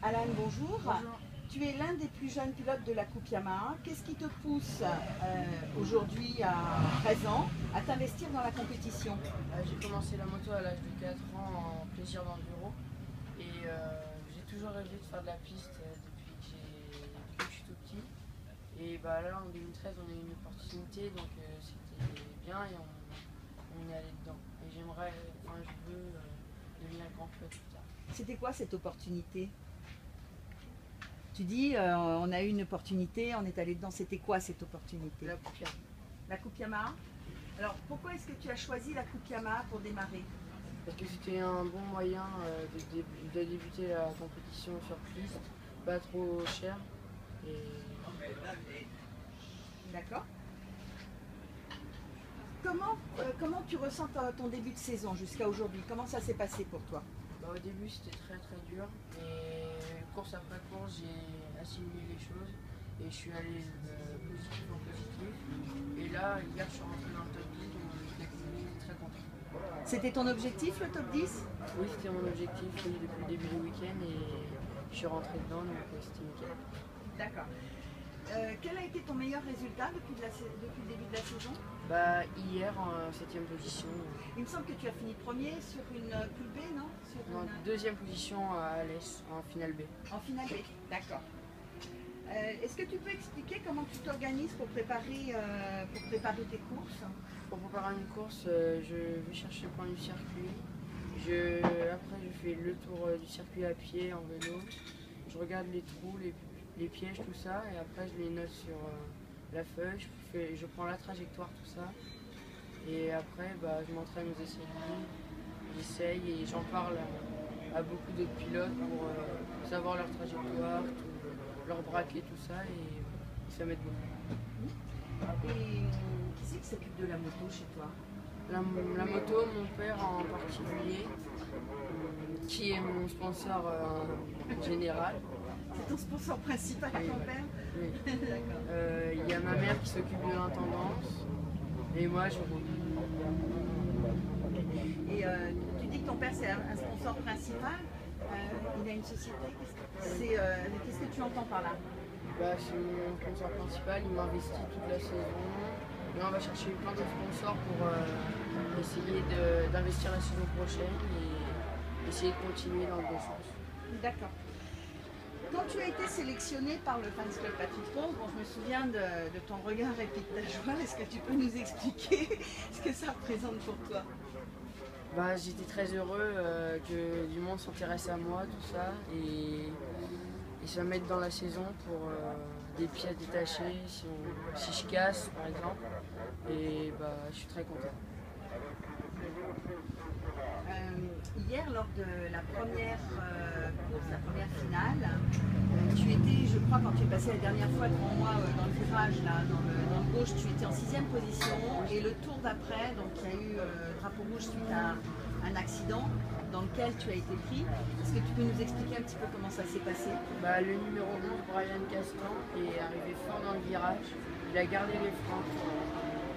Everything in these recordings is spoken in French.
Alan, bonjour. Bonjour. Tu es l'un des plus jeunes pilotes de la Coupe Yamaha. Qu'est-ce qui te pousse aujourd'hui à 13 ans à t'investir dans la compétition? J'ai commencé la moto à l'âge de 4 ans en plaisir d'enduro et j'ai toujours rêvé de faire de la piste depuis que je suis tout petit. Et là en 2013 on a eu une opportunité donc c'était bien et on est allé dedans. Et je veux devenir grand pilote plus tard. C'était quoi cette opportunité? Tu dis on a eu une opportunité, on est allé dedans. C'était quoi cette opportunité? La Coupe Yamaha. La Coupe Yamaha. Alors pourquoi est-ce que tu as choisi la Coupe Yamaha pour démarrer? Parce que c'était un bon moyen de débuter la compétition sur piste, pas trop cher. Et... D'accord. Comment tu ressens ton début de saison jusqu'à aujourd'hui? Comment ça s'est passé pour toi? Au début c'était très dur, mais course après course j'ai assimilé les choses et je suis allé positif en positif. Et là, hier je suis rentré dans le top 10, donc j'étais très content. C'était ton objectif le top 10? Oui, c'était mon objectif depuis le début du week-end et je suis rentré dedans, donc c'était nickel. D'accord. Quel a été ton meilleur résultat depuis le début de la saison? Hier en 7ème position. Il me semble que tu as fini premier sur une poule B, non? En deuxième position à Alès, en finale B. En finale B, d'accord. Est-ce que tu peux expliquer comment tu t'organises pour préparer tes courses? Pour préparer une course, je vais chercher le point du circuit. Après, je fais le tour du circuit à pied, en vélo. Je regarde les trous, les pièges, tout ça. Et après, je les note sur la feuille. Je prends la trajectoire, tout ça. Et après, je m'entraîne aux essais libres. J'essaye et j'en parle à beaucoup d'autres pilotes pour savoir leur trajectoire, leur braquet, tout ça. Et ça m'aide beaucoup. Et qui c'est qui s'occupe de la moto chez toi? La moto, mon père en particulier, qui est mon sponsor général. C'est ton sponsor principal, Oui. ton père? Oui. D'accord. Il y a ma mère qui s'occupe de l'intendance et moi je roule. Et tu dis que ton père c'est un sponsor principal. Il a une société. Qu'est-ce que tu entends par là? C'est mon sponsor principal, il m'investit toute la saison. Là on va chercher plein de sponsors pour essayer d'investir la saison prochaine et essayer de continuer dans le bon sens. D'accord. Quand tu as été sélectionné par le Fans Club Patrick Rose, je me souviens de ton regard et puis de ta joie. Est-ce que tu peux nous expliquer ce que ça représente pour toi? J'étais très heureux que du monde s'intéresse à moi, tout ça, et ça m'aide dans la saison pour des pièces détachées, si je casse par exemple, et je suis très content. Hier, lors de la première course, la première finale, tu étais, je crois, quand tu es passé la dernière fois devant moi dans le virage, là, dans le gauche, tu étais en 6e position. Et le tour d'après, donc il y a eu drapeau rouge suite à un accident dans lequel tu as été pris. Est-ce que tu peux nous expliquer un petit peu comment ça s'est passé? Le numéro 11, Brian Castan, est arrivé fort dans le virage. Il a gardé les freins.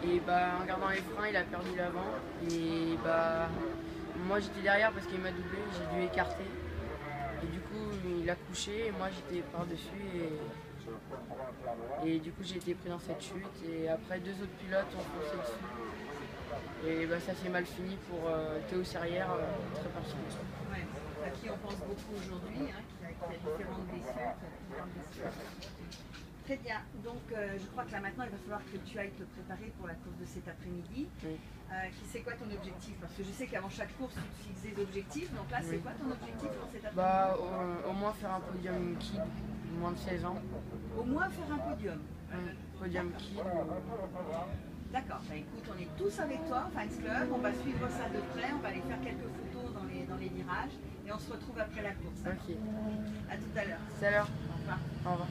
Et en gardant les freins, il a perdu l'avant. Et moi j'étais derrière parce qu'il m'a doublé, j'ai dû écarter. Et du coup il a couché et moi j'étais par-dessus et du coup j'ai été pris dans cette chute et après deux autres pilotes ont foncé dessus. Et ça s'est mal fini pour Théo Serrière, très particulier. Ouais, à qui on pense beaucoup aujourd'hui, hein, qui a différentes blessures. Très bien, donc je crois que là maintenant il va falloir que tu ailles te préparer pour la course de cet après-midi. Oui. C'est quoi ton objectif? Parce que je sais qu'avant chaque course tu te fixes des objectifs, donc là c'est quoi ton objectif pour cet après-midi? Au moins faire un podium kid, moins de 16 ans. Au moins faire un podium. Podium kid. D'accord, écoute, on est tous avec toi, Fans Club, on va suivre ça de près, on va aller faire quelques photos dans les virages et on se retrouve après la course. Ok. À tout à l'heure. Salut. Au revoir. Au revoir.